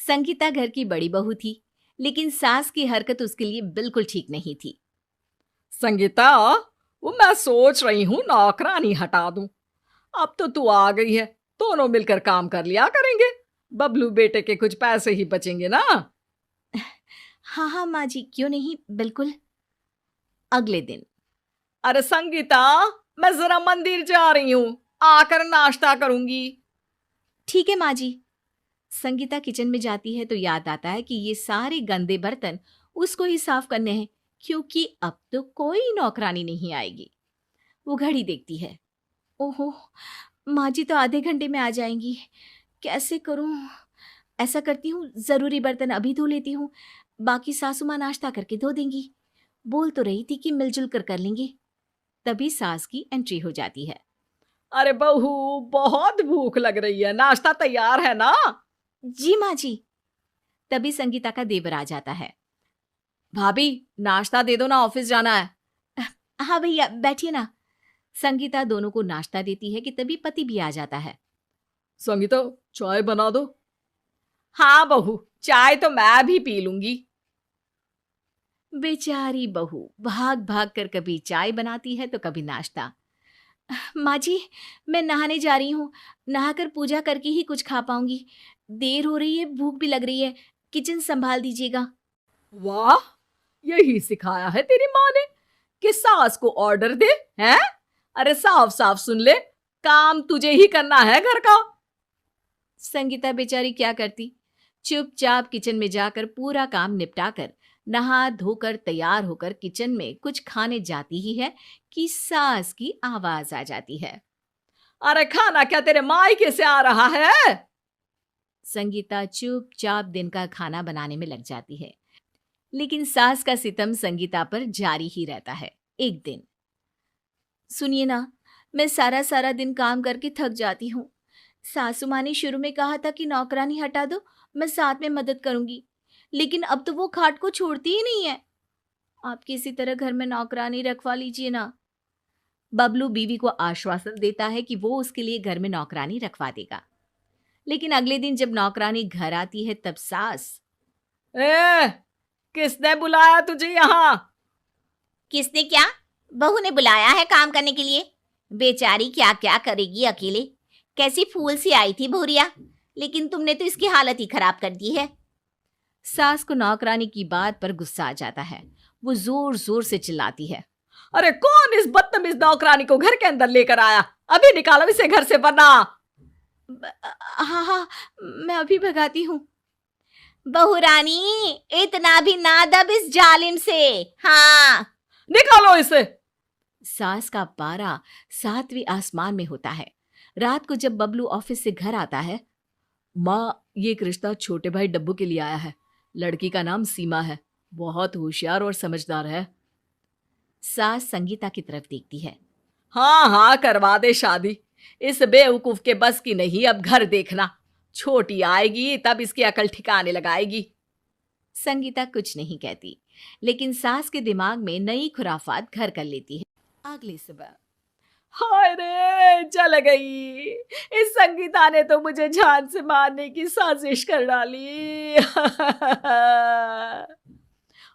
संगीता घर की बड़ी बहू थी, लेकिन सास की हरकत उसके लिए बिल्कुल ठीक नहीं थी। संगीता, वो मैं सोच रही हूँ नौकरानी हटा दूं। अब तो तू आ गई है, दोनों मिलकर काम कर लिया करेंगे। बबलू बेटे के कुछ पैसे ही बचेंगे ना। हाँ हाँ माँ जी, क्यों नहीं, बिल्कुल। अगले दिन। अरे संगीता, मैं जरा मंदिर जा रही हूँ, आकर नाश्ता करूंगी। ठीक है माँ जी। संगीता किचन में जाती है तो याद आता है कि ये सारे गंदे बर्तन उसको ही साफ करने हैं, क्योंकि अब तो कोई नौकरानी नहीं आएगी। वो घड़ी देखती है। ओहो, माँ जी तो आधे घंटे में आ जाएंगी। कैसे करूं? ऐसा करती हूँ, जरूरी बर्तन अभी धो लेती हूँ, बाकी सासू माँ नाश्ता करके धो देंगी। बोल तो रही थी कि मिलजुल कर लेंगे। तभी सास की एंट्री हो जाती है। अरे बहू, बहुत भूख लग रही है, नाश्ता तैयार है ना? जी माँ जी। तभी संगीता का देवर आ जाता है। भाभी, नाश्ता दे दो ना, ऑफिस जाना है। हाँ भैया, बैठिए ना। संगीता दोनों को नाश्ता देती है कि तभी पति भी आ जाता है। संगीता, चाय बना दो। हाँ बहू, चाय तो मैं भी पी लूंगी। बेचारी बहू भाग भाग कर कभी चाय बनाती है तो कभी नाश्ता। माँ जी, मैं नहाने जा रही हूँ, नहाकर पूजा करके ही कुछ खा पाऊंगी। देर हो रही है, भूख भी लग रही है। किचन संभाल दीजिएगा। वाह, यही सिखाया है तेरी माँ ने कि सास को ऑर्डर दे, हैं? अरे साफ साफ सुन ले, काम तुझे ही करना है घर का। संगीता बेचारी क्या करती, चुपचाप किचन में जाकर पूरा काम निपटा कर नहा धोकर तैयार होकर किचन में कुछ खाने जाती ही है कि सास की आवाज आ जाती है। अरे खाना क्या तेरे मायके से आ रहा है? संगीता चुपचाप दिन का खाना बनाने में लग जाती है, लेकिन सास का सितम संगीता पर जारी ही रहता है। एक दिन, सुनिए ना, मैं सारा सारा दिन काम करके थक जाती हूँ। सासू माँ ने शुरू में कहा था कि नौकरानी हटा दो, मैं साथ में मदद करूंगी, लेकिन अब तो वो खाट को छोड़ती ही नहीं है। आप किसी तरह घर में नौकरानी रखवा लीजिए ना। बबलू बीवी को आश्वासन देता है कि वो उसके लिए घर में नौकरानी रखवा देगा। लेकिन अगले दिन जब नौकरानी घर आती है तब सास। ए, किसने बुलाया तुझे यहाँ? किसने क्या? बहू ने बुलाया है काम करने के लिए। बेचारी क्या क्या करेगी अकेले। कैसी फूल सी आई थी भूरिया, लेकिन तुमने तो इसकी हालत ही खराब कर दी है। सास को नौकरानी की बात पर गुस्सा आ जाता है। वो जोर जोर से चिल्लाती है। अरे कौन इस बदतमीज नौकरानी को घर के अंदर लेकर आया? अभी निकालो इसे घर से, वरना। हाँ हाँ, मैं अभी भगाती हूँ। बहू रानी, इतना भी ना दब इस जालिम से। हाँ। निकालो इसे। सास का पारा सातवीं आसमान में होता है। रात को जब बबलू ऑफिस से घर आता है। माँ, ये एक रिश्ता छोटे भाई डब्बू के लिए आया है। लड़की का नाम सीमा है, बहुत होशियार और समझदार है। सास संगीता की तरफ देखती है। हाँ हाँ, करवा दे शादी। इस बेवकूफ के बस की नहीं, अब घर देखना। छोटी आएगी तब इसकी अकल ठिकाने लगाएगी। संगीता कुछ नहीं कहती, लेकिन सास के दिमाग में नई खुराफात घर कर लेती है। अगली सुबह। हाय रे, जल गई। इस संगीता ने तो मुझे जान से मारने की साजिश कर डाली।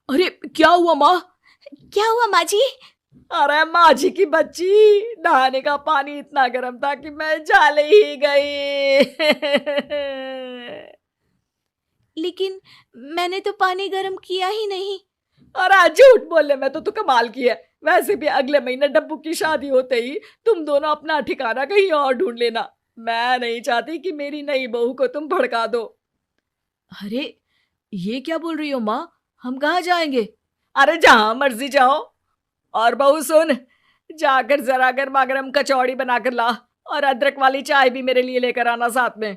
अरे क्या हुआ माँ? क्या हुआ माँ जी? अरे माँ जी की बच्ची, नहाने का पानी इतना गर्म था कि मैं जल ही गई। लेकिन मैंने तो पानी गर्म किया ही नहीं। अरे झूठ बोलने में तो तू कमाल की है। वैसे भी अगले महीने डब्बू की शादी होते ही तुम दोनों अपना ठिकाना कहीं और ढूंढ लेना। मैं नहीं चाहती कि मेरी नई बहू को तुम भड़का दो। अरे, ये क्या बोल रही हो माँ? हम कहाँ जाएंगे? अरे जहां मर्जी जाओ। और बहू सुन, जाकर जरा गर्मा गर्म कचौड़ी बनाकर ला, और अदरक वाली चाय भी मेरे लिए लेकर आना साथ में।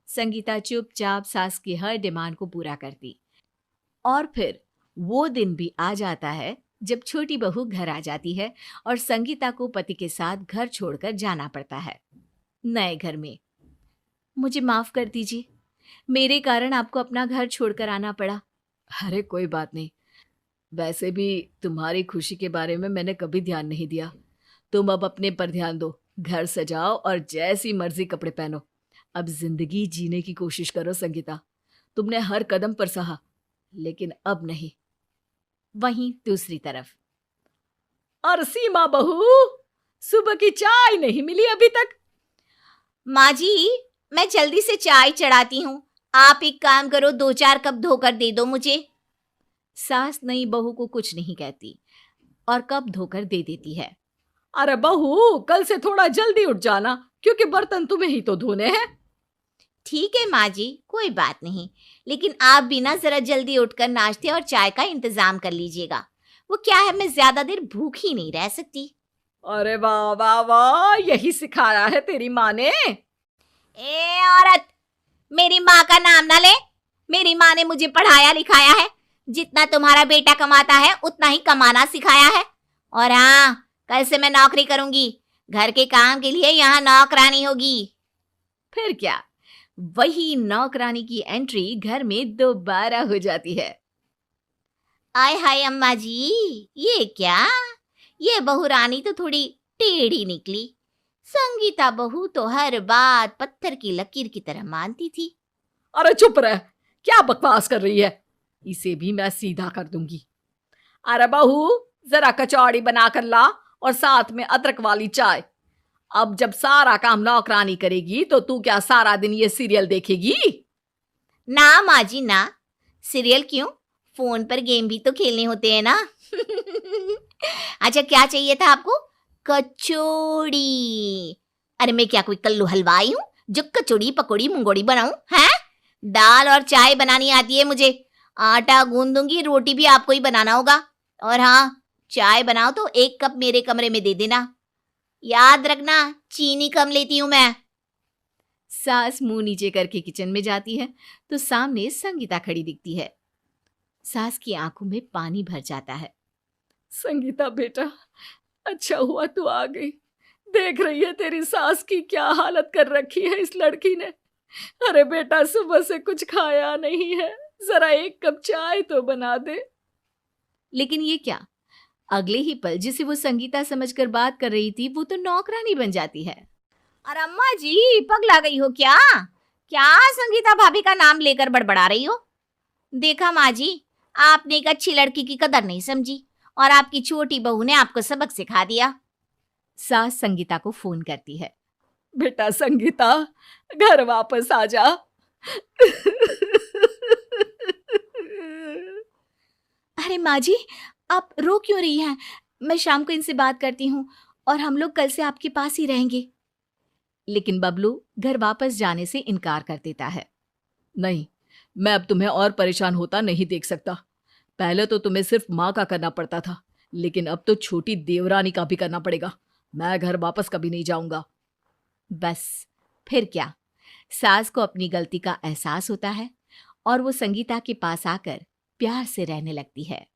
संगीता चुपचाप सास की हर डिमांड को पूरा करती। और फिर वो दिन भी आ जाता है जब छोटी बहू घर आ जाती है और संगीता को पति के साथ घर छोड़कर जाना पड़ता है। नए घर में। मुझे माफ कर दीजिए, मेरे कारण आपको अपना घर छोड़कर आना पड़ा। अरे कोई बात नहीं। वैसे भी तुम्हारी खुशी के बारे में मैंने कभी ध्यान नहीं दिया। तुम अब अपने पर ध्यान दो, घर सजाओ और जैसी मर्जी कपड़े पहनो। अब जिंदगी जीने की कोशिश करो संगीता। तुमने हर कदम पर सहा, लेकिन अब नहीं। वहीं दूसरी तरफ और सीमा बहू, सुबह की चाय नहीं मिली अभी तक। माँ जी, मैं जल्दी से चाय चढ़ाती हूँ। आप एक काम करो, 2-4 कप धोकर दे दो मुझे। सास नई बहू को कुछ नहीं कहती और कप धोकर दे देती है। अरे बहू, कल से थोड़ा जल्दी उठ जाना, क्योंकि बर्तन तुम्हें ही तो धोने हैं। ठीक है माँ जी, कोई बात नहीं, लेकिन आप भी ना जरा जल्दी उठकर नाश्ते और चाय का इंतजाम कर लीजिएगा। वो क्या है, मैं ज्यादा देर भूखी नहीं रह सकती। अरे वाह वाह वाह, यही सिखाया है तेरी माँ ने। ए औरत, मेरी माँ का नाम ना ले। मेरी माँ ने मुझे पढ़ाया लिखाया है। जितना तुम्हारा बेटा कमाता है उतना ही कमाना सिखाया है। और हाँ, कल से मैं नौकरी करूंगी। घर के काम के लिए यहाँ नौकरानी होगी। फिर क्या, वही नौकरानी की एंट्री घर में दोबारा हो जाती है। आय हाय अम्मा जी, ये क्या? ये बहू रानी तो थोड़ी टेढ़ी निकली। संगीता बहू तो हर बात पत्थर की लकीर की तरह मानती थी। अरे चुप रह, क्या बकवास कर रही है? इसे भी मैं सीधा कर दूंगी। अरे बहू, जरा कचौड़ी बनाकर ला और साथ में अदरक वाली चाय। अब जब सारा काम नौकरानी करेगी तो तू क्या सारा दिन ये सीरियल देखेगी? ना माँ जी ना, सीरियल क्यों, फोन पर गेम भी तो खेलने होते हैं ना। अच्छा, क्या चाहिए था आपको? कचौड़ी? अरे मैं क्या कोई कल्लू हलवाई हूँ जो कचौड़ी पकौड़ी मुंगोड़ी बनाऊं? हैं? दाल और चाय बनानी आती है मुझे। आटा गूंद दूंगी, रोटी भी आपको ही बनाना होगा। और हाँ, चाय बनाओ तो 1 कप मेरे कमरे में दे देना। याद रखना, चीनी कम लेती हूं मैं। सास मुंह नीचे करके किचन में जाती है तो सामने संगीता खड़ी दिखती है। सास की आंखों में पानी भर जाता है। संगीता बेटा, अच्छा हुआ तू आ गई। देख रही है तेरी सास की क्या हालत कर रखी है इस लड़की ने। अरे बेटा, सुबह से कुछ खाया नहीं है, जरा 1 कप चाय तो बना दे। लेकिन ये क्या, अगले ही पल जिसे वो संगीता समझकर बात कर रही थी वो तो नौकरानी बन जाती है। अरे अम्मा जी, पगला गई हो क्या? क्या संगीता भाभी का नाम लेकर बड़बड़ा रही हो? देखा माँ जी, आपने एक अच्छी लड़की की कदर नहीं समझी और आपकी छोटी बहू ने आपको सबक सिखा दिया। सास संगीता को फोन करती है। बेटा संगीता, घर वापस आ जा। अरे माँ जी, आप रो क्यों रही हैं? मैं शाम को इनसे बात करती हूँ और हम लोग कल से आपके पास ही रहेंगे। लेकिन बबलू घर वापस जाने से इनकार कर देता है। नहीं, मैं अब तुम्हें और परेशान होता नहीं देख सकता। पहले तो तुम्हें सिर्फ माँ का करना पड़ता था, लेकिन अब तो छोटी देवरानी का भी करना पड़ेगा। मैं घर वापस कभी नहीं जाऊंगा। बस फिर क्या, सास को अपनी गलती का एहसास होता है और वो संगीता के पास आकर प्यार से रहने लगती है।